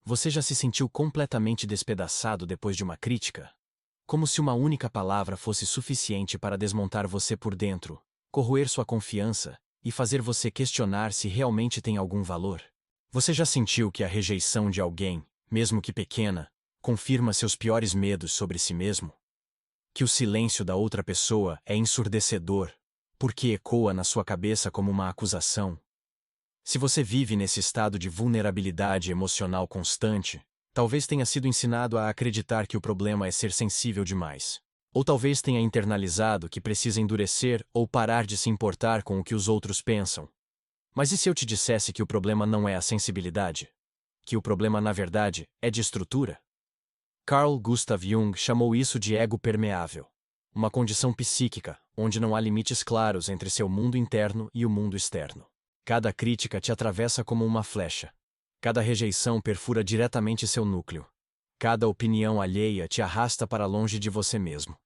Você já se sentiu completamente despedaçado depois de uma crítica? Como se uma única palavra fosse suficiente para desmontar você por dentro, corroer sua confiança e fazer você questionar se realmente tem algum valor? Você já sentiu que a rejeição de alguém, mesmo que pequena, confirma seus piores medos sobre si mesmo? Que o silêncio da outra pessoa é ensurdecedor, porque ecoa na sua cabeça como uma acusação? Se você vive nesse estado de vulnerabilidade emocional constante, talvez tenha sido ensinado a acreditar que o problema é ser sensível demais. Ou talvez tenha internalizado que precisa endurecer ou parar de se importar com o que os outros pensam. Mas e se eu te dissesse que o problema não é a sensibilidade? Que o problema, na verdade, é de estrutura? Carl Gustav Jung chamou isso de ego permeável. Uma condição psíquica, onde não há limites claros entre seu mundo interno e o mundo externo. Cada crítica te atravessa como uma flecha. Cada rejeição perfura diretamente seu núcleo. Cada opinião alheia te arrasta para longe de você mesmo.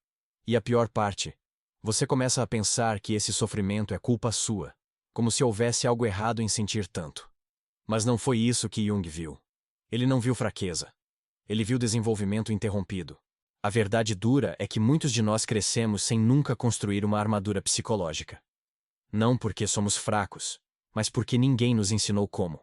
E a pior parte, você começa a pensar que esse sofrimento é culpa sua, como se houvesse algo errado em sentir tanto. Mas não foi isso que Jung viu. Ele não viu fraqueza. Ele viu desenvolvimento interrompido. A verdade dura é que muitos de nós crescemos sem nunca construir uma armadura psicológica. Não porque somos fracos, mas porque ninguém nos ensinou como.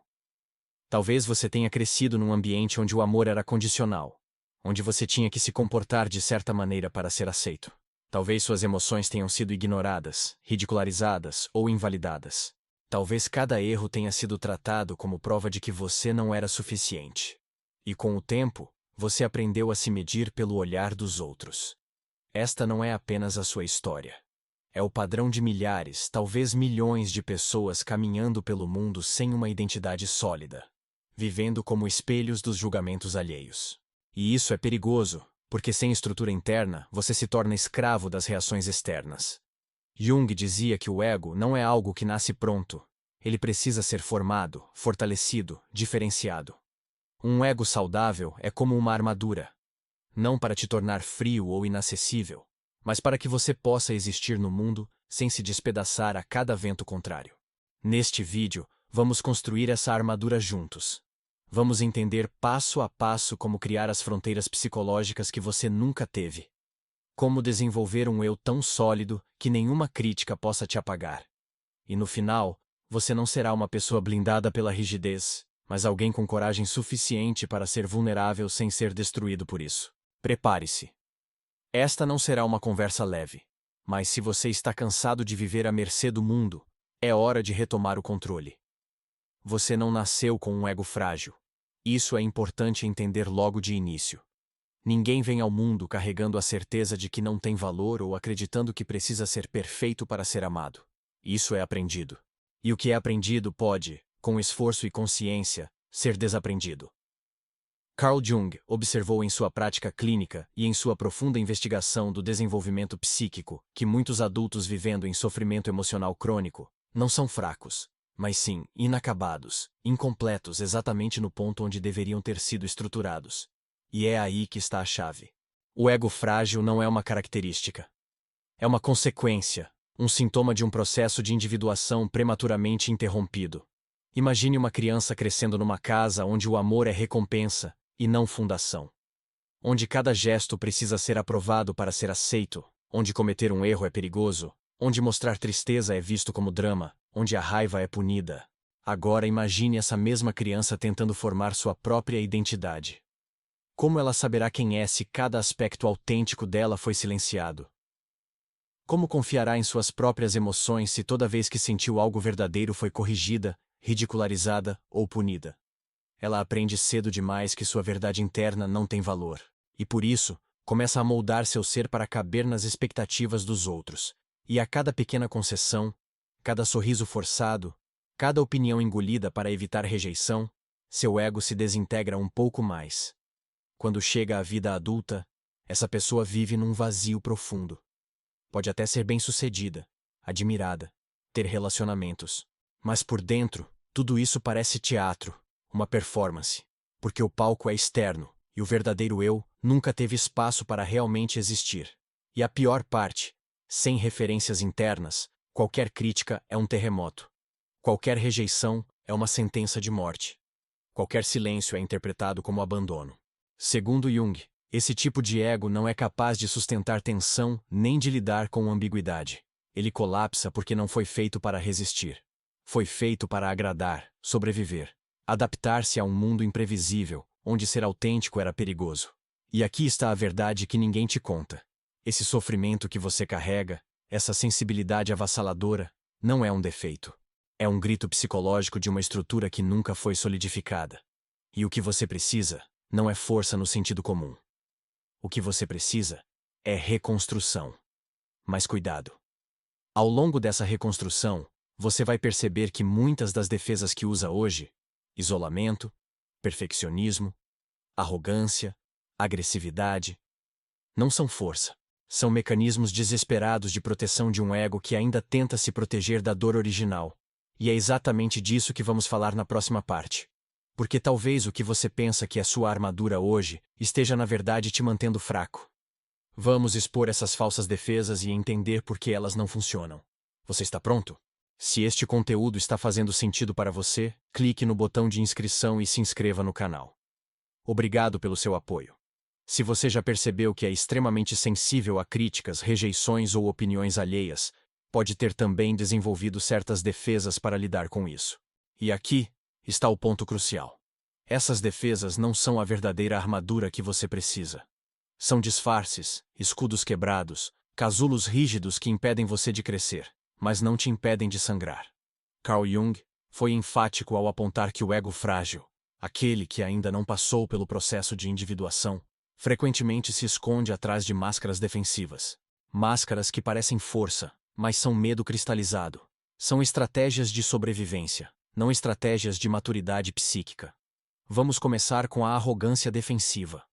Talvez você tenha crescido num ambiente onde o amor era condicional, onde você tinha que se comportar de certa maneira para ser aceito. Talvez suas emoções tenham sido ignoradas, ridicularizadas ou invalidadas. Talvez cada erro tenha sido tratado como prova de que você não era suficiente. E com o tempo, você aprendeu a se medir pelo olhar dos outros. Esta não é apenas a sua história. É o padrão de milhares, talvez milhões de pessoas caminhando pelo mundo sem uma identidade sólida, vivendo como espelhos dos julgamentos alheios. E isso é perigoso, porque sem estrutura interna, você se torna escravo das reações externas. Jung dizia que o ego não é algo que nasce pronto. Ele precisa ser formado, fortalecido, diferenciado. Um ego saudável é como uma armadura. Não para te tornar frio ou inacessível, mas para que você possa existir no mundo sem se despedaçar a cada vento contrário. Neste vídeo, vamos construir essa armadura juntos. Vamos entender passo a passo como criar as fronteiras psicológicas que você nunca teve. Como desenvolver um eu tão sólido que nenhuma crítica possa te apagar. E no final, você não será uma pessoa blindada pela rigidez, mas alguém com coragem suficiente para ser vulnerável sem ser destruído por isso. Prepare-se. Esta não será uma conversa leve, mas se você está cansado de viver à mercê do mundo, é hora de retomar o controle. Você não nasceu com um ego frágil. Isso é importante entender logo de início. Ninguém vem ao mundo carregando a certeza de que não tem valor ou acreditando que precisa ser perfeito para ser amado. Isso é aprendido. E o que é aprendido pode, com esforço e consciência, ser desaprendido. Carl Jung observou em sua prática clínica e em sua profunda investigação do desenvolvimento psíquico que muitos adultos vivendo em sofrimento emocional crônico não são fracos, mas sim inacabados, incompletos exatamente no ponto onde deveriam ter sido estruturados. E é aí que está a chave. O ego frágil não é uma característica. É uma consequência, um sintoma de um processo de individuação prematuramente interrompido. Imagine uma criança crescendo numa casa onde o amor é recompensa e não fundação. Onde cada gesto precisa ser aprovado para ser aceito, onde cometer um erro é perigoso, onde mostrar tristeza é visto como drama, onde a raiva é punida. Agora imagine essa mesma criança tentando formar sua própria identidade. Como ela saberá quem é se cada aspecto autêntico dela foi silenciado? Como confiará em suas próprias emoções se toda vez que sentiu algo verdadeiro foi corrigida, ridicularizada ou punida? Ela aprende cedo demais que sua verdade interna não tem valor, e por isso, começa a moldar seu ser para caber nas expectativas dos outros. E a cada pequena concessão, cada sorriso forçado, cada opinião engolida para evitar rejeição, seu ego se desintegra um pouco mais. Quando chega à vida adulta, essa pessoa vive num vazio profundo. Pode até ser bem-sucedida, admirada, ter relacionamentos, mas por dentro, tudo isso parece teatro. Uma performance, porque o palco é externo, e o verdadeiro eu nunca teve espaço para realmente existir. E a pior parte, sem referências internas, qualquer crítica é um terremoto. Qualquer rejeição é uma sentença de morte. Qualquer silêncio é interpretado como abandono. Segundo Jung, esse tipo de ego não é capaz de sustentar tensão nem de lidar com ambiguidade. Ele colapsa porque não foi feito para resistir. Foi feito para agradar, sobreviver, adaptar-se a um mundo imprevisível, onde ser autêntico era perigoso. E aqui está a verdade que ninguém te conta. Esse sofrimento que você carrega, essa sensibilidade avassaladora, não é um defeito. É um grito psicológico de uma estrutura que nunca foi solidificada. E o que você precisa não é força no sentido comum. O que você precisa é reconstrução. Mas cuidado. Ao longo dessa reconstrução, você vai perceber que muitas das defesas que usa hoje, isolamento, perfeccionismo, arrogância, agressividade, não são força. São mecanismos desesperados de proteção de um ego que ainda tenta se proteger da dor original. E é exatamente disso que vamos falar na próxima parte. Porque talvez o que você pensa que é sua armadura hoje esteja na verdade te mantendo fraco. Vamos expor essas falsas defesas e entender por que elas não funcionam. Você está pronto? Se este conteúdo está fazendo sentido para você, clique no botão de inscrição e se inscreva no canal. Obrigado pelo seu apoio. Se você já percebeu que é extremamente sensível a críticas, rejeições ou opiniões alheias, pode ter também desenvolvido certas defesas para lidar com isso. E aqui está o ponto crucial. Essas defesas não são a verdadeira armadura que você precisa. São disfarces, escudos quebrados, casulos rígidos que impedem você de crescer, mas não te impedem de sangrar. Carl Jung foi enfático ao apontar que o ego frágil, aquele que ainda não passou pelo processo de individuação, frequentemente se esconde atrás de máscaras defensivas. Máscaras que parecem força, mas são medo cristalizado. São estratégias de sobrevivência, não estratégias de maturidade psíquica. Vamos começar com a arrogância defensiva.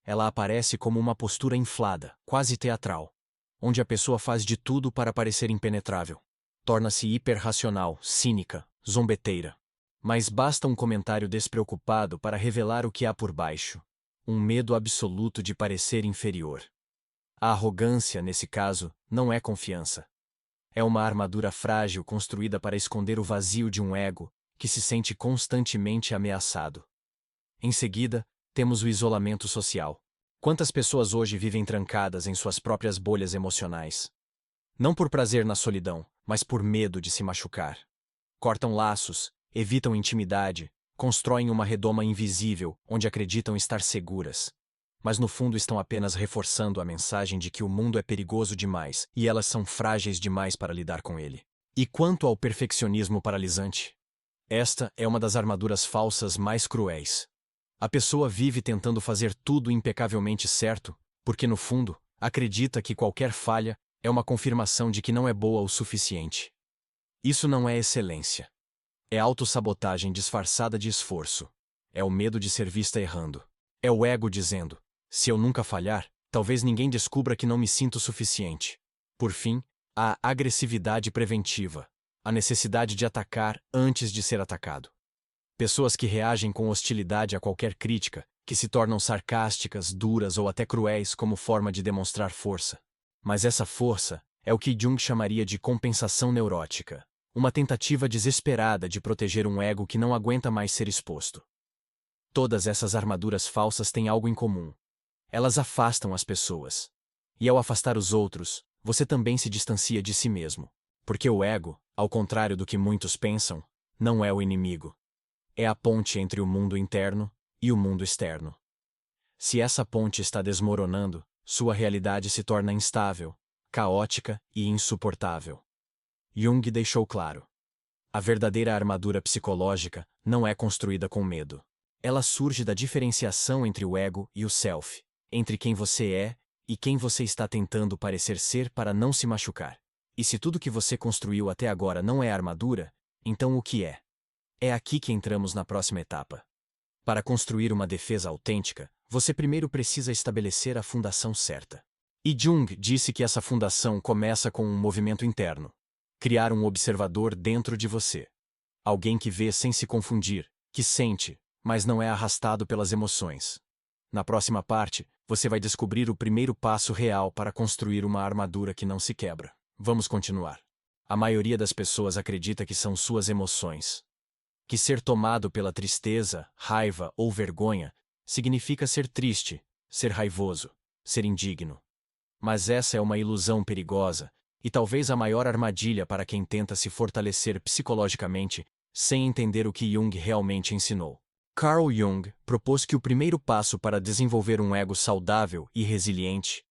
Ela aparece como uma postura inflada, quase teatral, onde a pessoa faz de tudo para parecer impenetrável. Torna-se hiperracional, cínica, zombeteira. Mas basta um comentário despreocupado para revelar o que há por baixo. Um medo absoluto de parecer inferior. A arrogância, nesse caso, não é confiança. É uma armadura frágil construída para esconder o vazio de um ego que se sente constantemente ameaçado. Em seguida, temos o isolamento social. Quantas pessoas hoje vivem trancadas em suas próprias bolhas emocionais? Não por prazer na solidão, mas por medo de se machucar. Cortam laços, evitam intimidade, constroem uma redoma invisível onde acreditam estar seguras. Mas no fundo estão apenas reforçando a mensagem de que o mundo é perigoso demais e elas são frágeis demais para lidar com ele. E quanto ao perfeccionismo paralisante? Esta é uma das armaduras falsas mais cruéis. A pessoa vive tentando fazer tudo impecavelmente certo, porque no fundo, acredita que qualquer falha é uma confirmação de que não é boa o suficiente. Isso não é excelência. É autossabotagem disfarçada de esforço. É o medo de ser vista errando. É o ego dizendo: se eu nunca falhar, talvez ninguém descubra que não me sinto suficiente. Por fim, a agressividade preventiva. A necessidade de atacar antes de ser atacado. Pessoas que reagem com hostilidade a qualquer crítica, que se tornam sarcásticas, duras ou até cruéis como forma de demonstrar força. Mas essa força é o que Jung chamaria de compensação neurótica, uma tentativa desesperada de proteger um ego que não aguenta mais ser exposto. Todas essas armaduras falsas têm algo em comum. Elas afastam as pessoas. E ao afastar os outros, você também se distancia de si mesmo. Porque o ego, ao contrário do que muitos pensam, não é o inimigo. É a ponte entre o mundo interno e o mundo externo. Se essa ponte está desmoronando, sua realidade se torna instável, caótica e insuportável. Jung deixou claro: a verdadeira armadura psicológica não é construída com medo. Ela surge da diferenciação entre o ego e o self, entre quem você é e quem você está tentando parecer ser para não se machucar. E se tudo que você construiu até agora não é armadura, então o que é? É aqui que entramos na próxima etapa. Para construir uma defesa autêntica, você primeiro precisa estabelecer a fundação certa. E Jung disse que essa fundação começa com um movimento interno. Criar um observador dentro de você. Alguém que vê sem se confundir, que sente, mas não é arrastado pelas emoções. Na próxima parte, você vai descobrir o primeiro passo real para construir uma armadura que não se quebra. Vamos continuar. A maioria das pessoas acredita que são suas emoções. que ser tomado pela tristeza, raiva ou vergonha significa ser triste, ser raivoso, ser indigno. Mas essa é uma ilusão perigosa, e talvez a maior armadilha para quem tenta se fortalecer psicologicamente sem entender o que Jung realmente ensinou. Carl Jung propôs que o primeiro passo para desenvolver um ego saudável e resiliente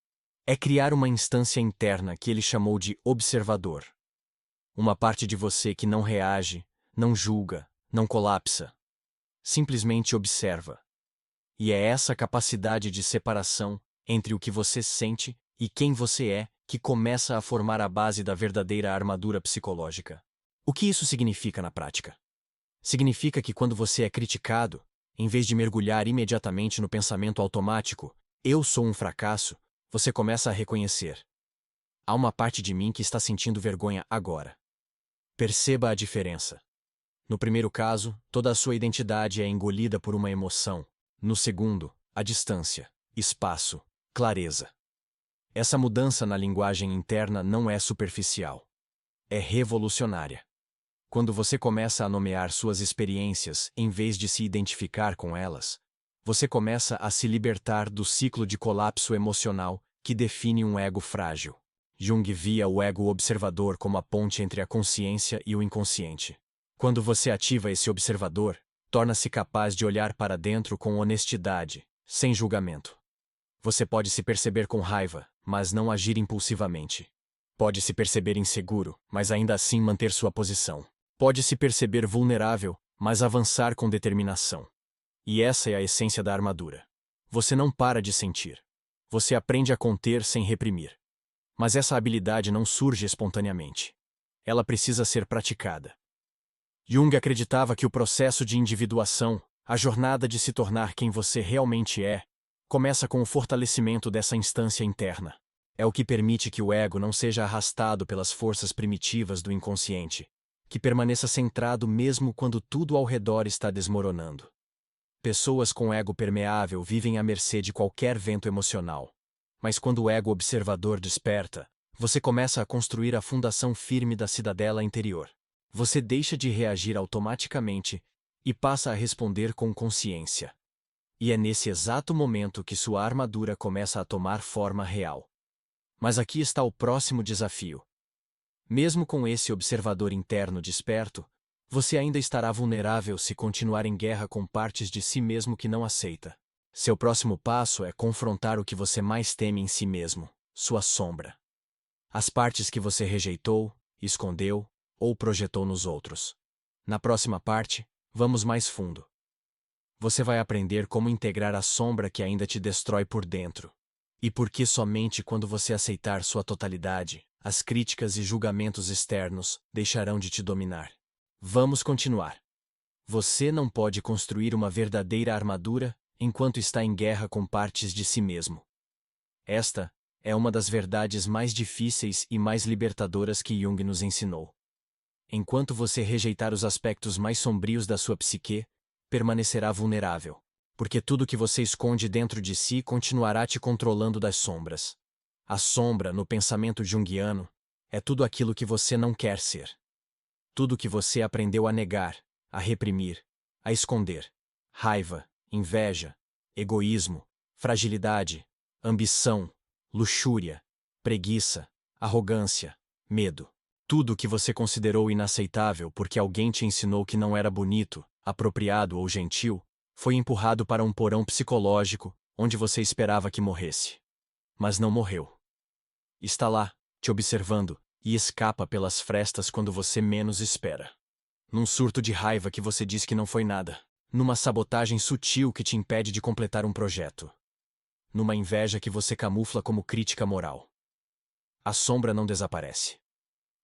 é criar uma instância interna que ele chamou de observador. Uma parte de você que não reage, não julga, não colapsa. Simplesmente observa. E é essa capacidade de separação entre o que você sente e quem você é que começa a formar a base da verdadeira armadura psicológica. O que isso significa na prática? Significa que quando você é criticado, em vez de mergulhar imediatamente no pensamento automático, eu sou um fracasso, você começa a reconhecer. Há uma parte de mim que está sentindo vergonha agora. Perceba a diferença. No primeiro caso, toda a sua identidade é engolida por uma emoção. No segundo, a distância, espaço, clareza. Essa mudança na linguagem interna não é superficial. É revolucionária. Quando você começa a nomear suas experiências em vez de se identificar com elas, você começa a se libertar do ciclo de colapso emocional que define um ego frágil. Jung via o ego observador como a ponte entre a consciência e o inconsciente. Quando você ativa esse observador, torna-se capaz de olhar para dentro com honestidade, sem julgamento. Você pode se perceber com raiva, mas não agir impulsivamente. Pode se perceber inseguro, mas ainda assim manter sua posição. Pode se perceber vulnerável, mas avançar com determinação. E essa é a essência da armadura. Você não para de sentir. Você aprende a conter sem reprimir. Mas essa habilidade não surge espontaneamente. Ela precisa ser praticada. Jung acreditava que o processo de individuação, a jornada de se tornar quem você realmente é, começa com o fortalecimento dessa instância interna. É o que permite que o ego não seja arrastado pelas forças primitivas do inconsciente, que permaneça centrado mesmo quando tudo ao redor está desmoronando. Pessoas com ego permeável vivem à mercê de qualquer vento emocional. Mas quando o ego observador desperta, você começa a construir a fundação firme da cidadela interior. Você deixa de reagir automaticamente e passa a responder com consciência. E é nesse exato momento que sua armadura começa a tomar forma real. Mas aqui está o próximo desafio. Mesmo com esse observador interno desperto, você ainda estará vulnerável se continuar em guerra com partes de si mesmo que não aceita. Seu próximo passo é confrontar o que você mais teme em si mesmo, sua sombra. As partes que você rejeitou, escondeu ou projetou nos outros. Na próxima parte, vamos mais fundo. Você vai aprender como integrar a sombra que ainda te destrói por dentro. E por que somente quando você aceitar sua totalidade, as críticas e julgamentos externos deixarão de te dominar. Vamos continuar. Você não pode construir uma verdadeira armadura enquanto está em guerra com partes de si mesmo. Esta é uma das verdades mais difíceis e mais libertadoras que Jung nos ensinou. Enquanto você rejeitar os aspectos mais sombrios da sua psique, permanecerá vulnerável, porque tudo que você esconde dentro de si continuará te controlando das sombras. A sombra, no pensamento junguiano, é tudo aquilo que você não quer ser. Tudo que você aprendeu a negar, a reprimir, a esconder. Raiva, inveja, egoísmo, fragilidade, ambição, luxúria, preguiça, arrogância, medo. Tudo que você considerou inaceitável porque alguém te ensinou que não era bonito, apropriado ou gentil, foi empurrado para um porão psicológico, onde você esperava que morresse. Mas não morreu. Está lá, te observando, e escapa pelas frestas quando você menos espera. Num surto de raiva que você diz que não foi nada. Numa sabotagem sutil que te impede de completar um projeto. Numa inveja que você camufla como crítica moral. A sombra não desaparece.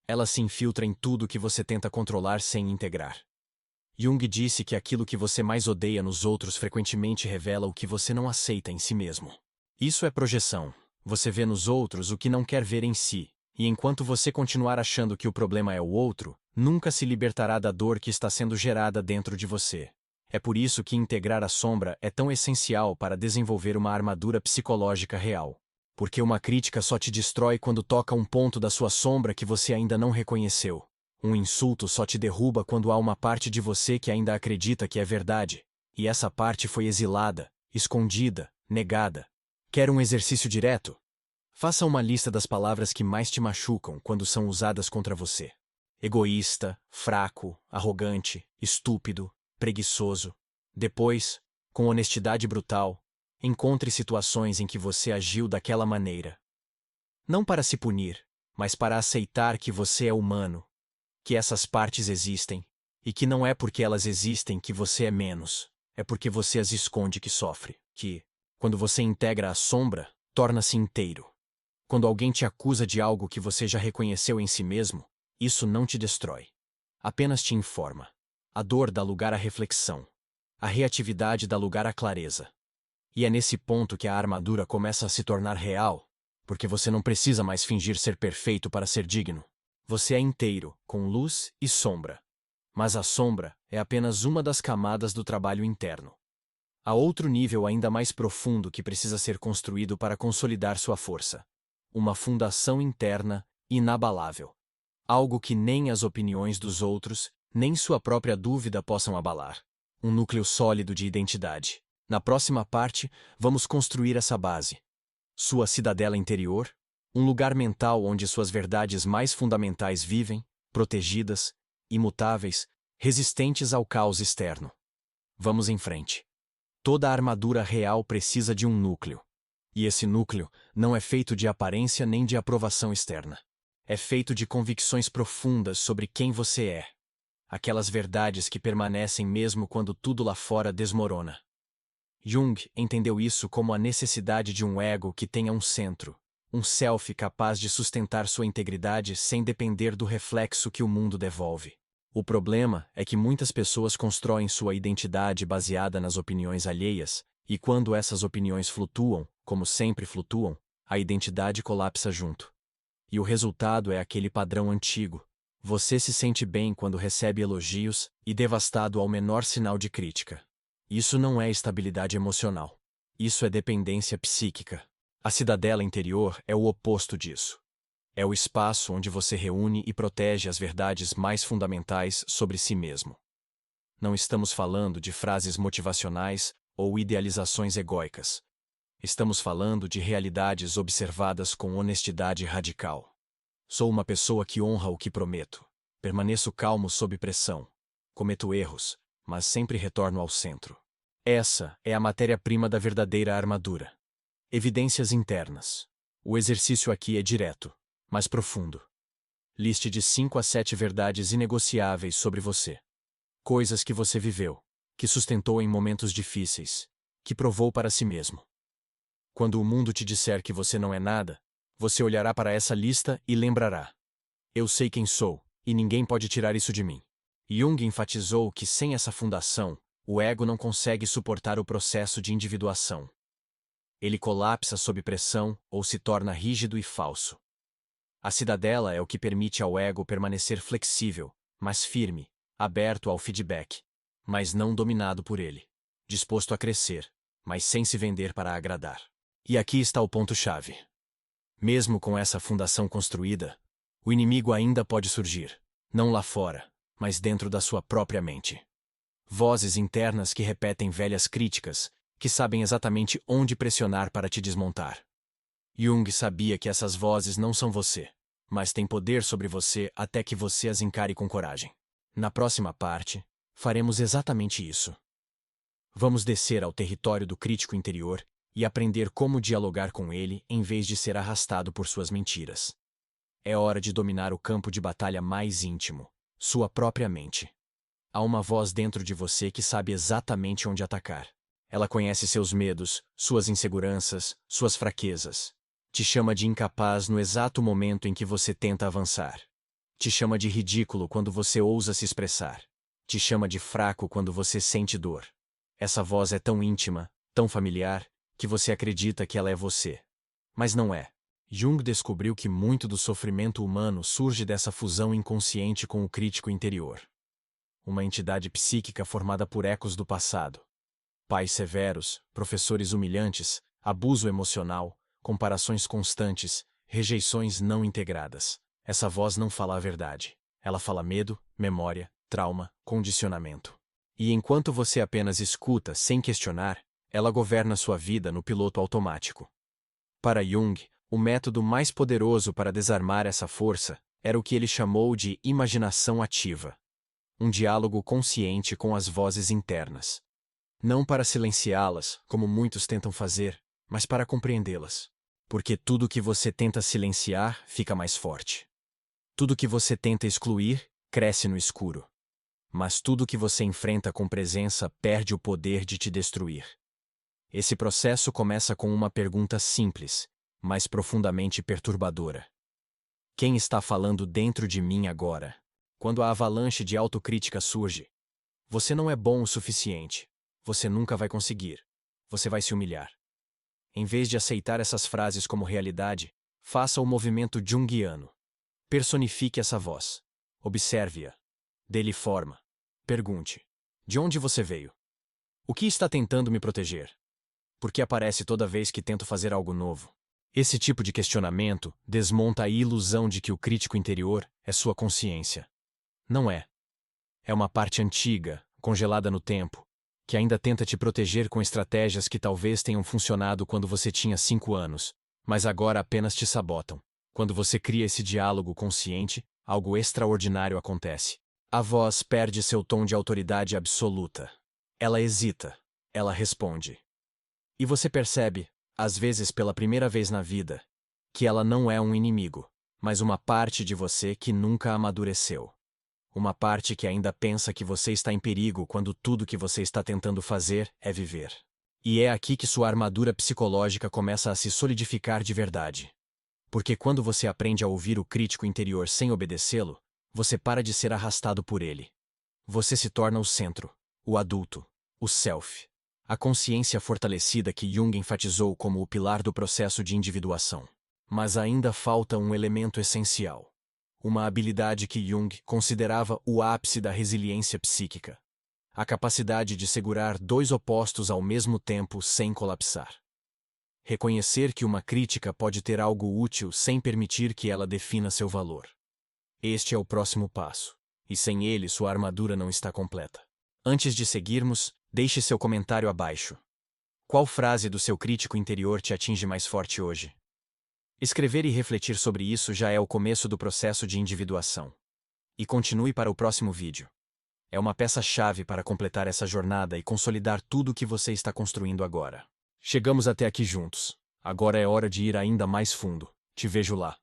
Ela se infiltra em tudo que você tenta controlar sem integrar. Jung disse que aquilo que você mais odeia nos outros frequentemente revela o que você não aceita em si mesmo. Isso é projeção. Você vê nos outros o que não quer ver em si, e enquanto você continuar achando que o problema é o outro, nunca se libertará da dor que está sendo gerada dentro de você. É por isso que integrar a sombra é tão essencial para desenvolver uma armadura psicológica real. Porque uma crítica só te destrói quando toca um ponto da sua sombra que você ainda não reconheceu. Um insulto só te derruba quando há uma parte de você que ainda acredita que é verdade, e essa parte foi exilada, escondida, negada. Quer um exercício direto? Faça uma lista das palavras que mais te machucam quando são usadas contra você. Egoísta, fraco, arrogante, estúpido, preguiçoso. Depois, com honestidade brutal, encontre situações em que você agiu daquela maneira. Não para se punir, mas para aceitar que você é humano, que essas partes existem, e que não é porque elas existem que você é menos, é porque você as esconde que sofre, que, quando você integra a sombra, torna-se inteiro. Quando alguém te acusa de algo que você já reconheceu em si mesmo, isso não te destrói. Apenas te informa. A dor dá lugar à reflexão. A reatividade dá lugar à clareza. E é nesse ponto que a armadura começa a se tornar real, porque você não precisa mais fingir ser perfeito para ser digno. Você é inteiro, com luz e sombra. Mas a sombra é apenas uma das camadas do trabalho interno. Há outro nível ainda mais profundo que precisa ser construído para consolidar sua força. Uma fundação interna inabalável. Algo que nem as opiniões dos outros, nem sua própria dúvida possam abalar. Um núcleo sólido de identidade. Na próxima parte, vamos construir essa base. Sua cidadela interior, um lugar mental onde suas verdades mais fundamentais vivem, protegidas, imutáveis, resistentes ao caos externo. Vamos em frente. Toda armadura real precisa de um núcleo. E esse núcleo não é feito de aparência nem de aprovação externa. É feito de convicções profundas sobre quem você é. Aquelas verdades que permanecem mesmo quando tudo lá fora desmorona. Jung entendeu isso como a necessidade de um ego que tenha um centro, um self capaz de sustentar sua integridade sem depender do reflexo que o mundo devolve. O problema é que muitas pessoas constroem sua identidade baseada nas opiniões alheias, e quando essas opiniões flutuam, como sempre flutuam, a identidade colapsa junto. E o resultado é aquele padrão antigo. Você se sente bem quando recebe elogios e devastado ao menor sinal de crítica. Isso não é estabilidade emocional. Isso é dependência psíquica. A cidadela interior é o oposto disso. É o espaço onde você reúne e protege as verdades mais fundamentais sobre si mesmo. Não estamos falando de frases motivacionais ou idealizações egóicas. Estamos falando de realidades observadas com honestidade radical. Sou uma pessoa que honra o que prometo. Permaneço calmo sob pressão. Cometo erros, mas sempre retorno ao centro. Essa é a matéria-prima da verdadeira armadura. Evidências internas. O exercício aqui é direto, mas profundo. Liste de 5 a 7 verdades inegociáveis sobre você. Coisas que você viveu, que sustentou em momentos difíceis, que provou para si mesmo. Quando o mundo te disser que você não é nada, você olhará para essa lista e lembrará: eu sei quem sou, e ninguém pode tirar isso de mim. Jung enfatizou que sem essa fundação, o ego não consegue suportar o processo de individuação. Ele colapsa sob pressão ou se torna rígido e falso. A cidadela é o que permite ao ego permanecer flexível, mas firme, aberto ao feedback, mas não dominado por ele, disposto a crescer, mas sem se vender para agradar. E aqui está o ponto-chave. Mesmo com essa fundação construída, o inimigo ainda pode surgir, não lá fora, mas dentro da sua própria mente. Vozes internas que repetem velhas críticas, que sabem exatamente onde pressionar para te desmontar. Jung sabia que essas vozes não são você, mas têm poder sobre você até que você as encare com coragem. Na próxima parte, faremos exatamente isso. Vamos descer ao território do crítico interior e aprender como dialogar com ele em vez de ser arrastado por suas mentiras. É hora de dominar o campo de batalha mais íntimo, sua própria mente. Há uma voz dentro de você que sabe exatamente onde atacar. Ela conhece seus medos, suas inseguranças, suas fraquezas. Te chama de incapaz no exato momento em que você tenta avançar. Te chama de ridículo quando você ousa se expressar. Te chama de fraco quando você sente dor. Essa voz é tão íntima, tão familiar, que você acredita que ela é você. Mas não é. Jung descobriu que muito do sofrimento humano surge dessa fusão inconsciente com o crítico interior. Uma entidade psíquica formada por ecos do passado. Pais severos, professores humilhantes, abuso emocional, comparações constantes, rejeições não integradas. Essa voz não fala a verdade. Ela fala medo, memória, trauma, condicionamento. E enquanto você apenas escuta sem questionar, ela governa sua vida no piloto automático. Para Jung, o método mais poderoso para desarmar essa força era o que ele chamou de imaginação ativa. Um diálogo consciente com as vozes internas. Não para silenciá-las, como muitos tentam fazer, mas para compreendê-las. Porque tudo que você tenta silenciar fica mais forte. Tudo que você tenta excluir cresce no escuro. Mas tudo que você enfrenta com presença perde o poder de te destruir. Esse processo começa com uma pergunta simples, mas profundamente perturbadora. Quem está falando dentro de mim agora? Quando a avalanche de autocrítica surge, você não é bom o suficiente. Você nunca vai conseguir. Você vai se humilhar. Em vez de aceitar essas frases como realidade, faça o movimento junguiano. Personifique essa voz. Observe-a. Dê-lhe forma. Pergunte: de onde você veio? O que está tentando me proteger? Por que aparece toda vez que tento fazer algo novo? Esse tipo de questionamento desmonta a ilusão de que o crítico interior é sua consciência. Não é. É uma parte antiga, congelada no tempo, que ainda tenta te proteger com estratégias que talvez tenham funcionado quando você tinha 5 anos, mas agora apenas te sabotam. Quando você cria esse diálogo consciente, algo extraordinário acontece. A voz perde seu tom de autoridade absoluta. Ela hesita. Ela responde. E você percebe, às vezes pela primeira vez na vida, que ela não é um inimigo, mas uma parte de você que nunca amadureceu. Uma parte que ainda pensa que você está em perigo quando tudo que você está tentando fazer é viver. E é aqui que sua armadura psicológica começa a se solidificar de verdade. Porque quando você aprende a ouvir o crítico interior sem obedecê-lo, você para de ser arrastado por ele. Você se torna o centro, o adulto, o self. A consciência fortalecida que Jung enfatizou como o pilar do processo de individuação. Mas ainda falta um elemento essencial. Uma habilidade que Jung considerava o ápice da resiliência psíquica. A capacidade de segurar dois opostos ao mesmo tempo sem colapsar. Reconhecer que uma crítica pode ter algo útil sem permitir que ela defina seu valor. Este é o próximo passo, e sem ele sua armadura não está completa. Antes de seguirmos, deixe seu comentário abaixo. Qual frase do seu crítico interior te atinge mais forte hoje? Escrever e refletir sobre isso já é o começo do processo de individuação. E continue para o próximo vídeo. É uma peça-chave para completar essa jornada e consolidar tudo o que você está construindo agora. Chegamos até aqui juntos. Agora é hora de ir ainda mais fundo. Te vejo lá.